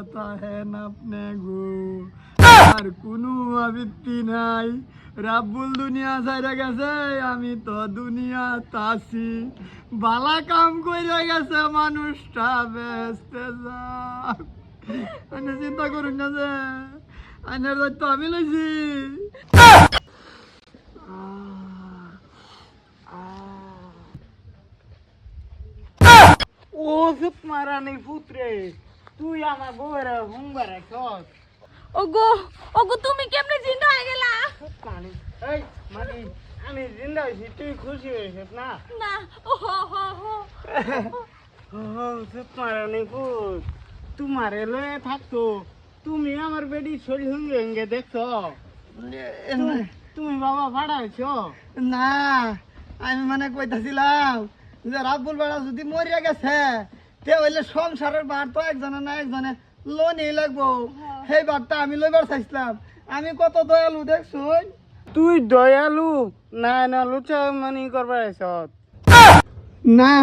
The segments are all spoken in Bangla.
কথা হেন আপনি গো আর কোনো আবৃত্তি নাই রাব্বুল দুনিয়া ছাইরা গেছে আমি তো দুনিয়া তাসি বালা কাম কইরা গেছে মানুষটা বেস্তে যাক আমি চিন্তা করুন না যে আইনের দায়িত্ব আমি লইছি ও চুপ মারানি পুত্রে তুই আমার বউয়ের হুঙ্গার রাখছ ওগো ওগো তুমি কেমনে জিন্দা হয়ে গেলা এই মানে আমি জিন্দা হয়েছি তুই খুশি হয়েছিস না না ও হো হো হো চুপ মারানি পুত তোমার লয়ে থাকতো তুমি আমার বেডি শরীর হুঙ্গে হুঙ্গে দেখছো তুমি বাবা ভাড়া হয়েছ না আমি মানে কইতাছিলাম যে রাব্বুল বেড়া যদি মরিয়া গেছে তে হইলে সংসারের বার তো একজনে না একজনে লোনই লাগবো সেই বারটা আমি লইবার চাইছিলাম আমি কত দয়ালু দেখছুন তুই দয়ালু না না লুচা মানি করবার আইছ না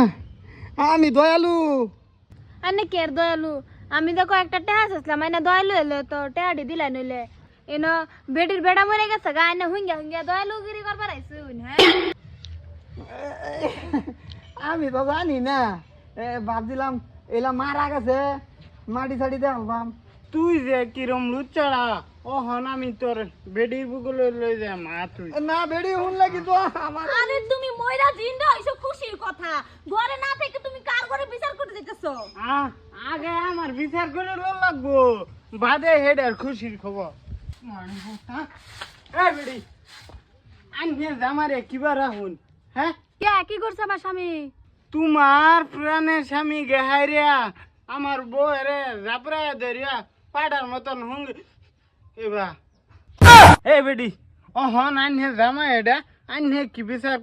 আমি দয়ালু আনে কের দয়ালু আমি দেখো একটা টেহা চাইছিলাম আইনা দয়ালু এলো তো টেহাটি দিলাই নইলে এনো বেডির বেড়া মরে গেছে গা আইনা হুঙ্গা হুঙ্গা দয়ালু গিরি করবার আইছুন হ্যাঁ আমি তো জানি না ভাবছিলাম এলা মারা গেছে মাটি সাটি দেখলাম তুই যে কিরম লুচ্চাড়া ও হন আমি তোর বেডির বুকুলে লই যা মা তুই না বেডি হুন লাগি তো আমার আরে তুমি মইরা জিন্দা হইছো খুশির কথা ঘরে না থেকে তুমি কার ঘরে বিচার করতে যাইতেছো আগে আমার বিচার করে লো লাগবো বাদে হেডার খুশির খবর মানে হতা এই বেডি আনকে জামারে কিবা রাহুন হ্যাঁ কে কি করছে আমার স্বামী তোমার প্রাণের স্বামী গেহাইরিয়া আমার বউরে জাপড়ায় ধরিয়া পাড়ার মতন হুঙ্গ এবা এই বেডি হন আনহে জামা এটা আনহে কি বিচার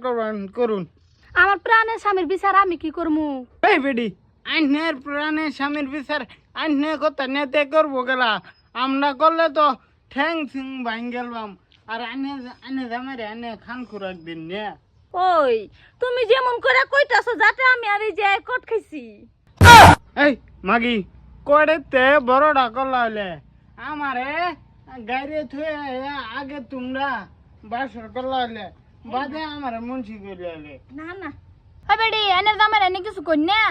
করুন আমার প্রাণের স্বামীর বিচার আমি কি করমু এই বেডি আনহের প্রাণের স্বামীর বিচার আনহে কথা নেতে করবো গেলা আমরা করলে তো ঠ্যাং সিং ভাঙ গেলাম আর আনে জামারে আনে খান খুরাক দিন নে ওই তুমি যেমন করে কইতাছো যাতে আমি আর এই যে কট খাইছি এই মাগি কড়েতে বড়টা করলা হলে আমারে গাড়ি থুয়ে আগে তোমরা বাসর করলা হলে বাদে আমার মুন্সি করলে হলে না না বেডি এনে জামাই এনে কিছু কই না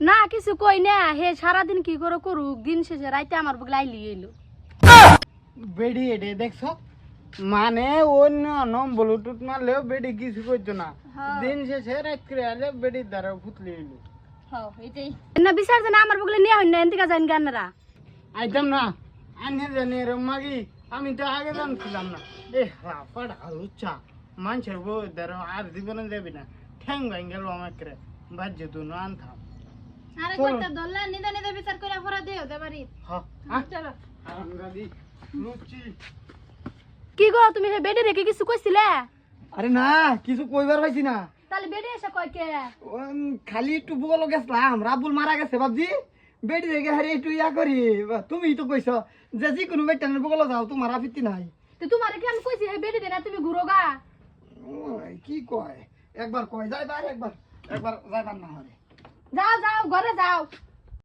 না কিছু কই না হে সারা দিন কি করে করুক দিন শেষে রাইতে আমার বগলে আইলি এলো বেডি এডে দেখছো মানে অন্য নম ব্লুটুথ মারলেও বেডি কিছু করতো না দিন শেষে রাত করে আলে বেডির দ্বারা ফুটলে এলো না বিচার জানা আমার বগলে নিয়ে হইন না এন্তিকা যাইন গানরা আইতাম না আনে জানে রে মাগি আমি তো আগে জানছিলাম না এ হাফাড় হালুচা মানুষের বউ দ্বারা আর জীবনে যাবি না ঠ্যাং ভাঙ গেল আমাকে বাজ্য তুই না আনতাম আরে কইতা দল্লা নিদা নিদা বিচার করে ফরা দেও দেবারি হ্যাঁ চলো আমরা দি লুচি কি গো তুমি হে বেডি রেখে কিছু কইছিলে আরে না কিছু কইবার পাইছি না তাহলে বেডি এসে কয় কে খালি একটু বগল গেছিলাম রাবুল মারা গেছে বাবজি বেডি রেখে হারে একটু ইয়া করি তুমি তো কইছো যে কোনো বেটানের বগল যাও তোমার আপত্তি নাই তো তোমারে কি আমি কইছি হে বেডি দেনা তুমি ঘুরোগা কি কয় একবার কয় যাইবার একবার যাইবার না হরে যাও যাও ঘরে যাও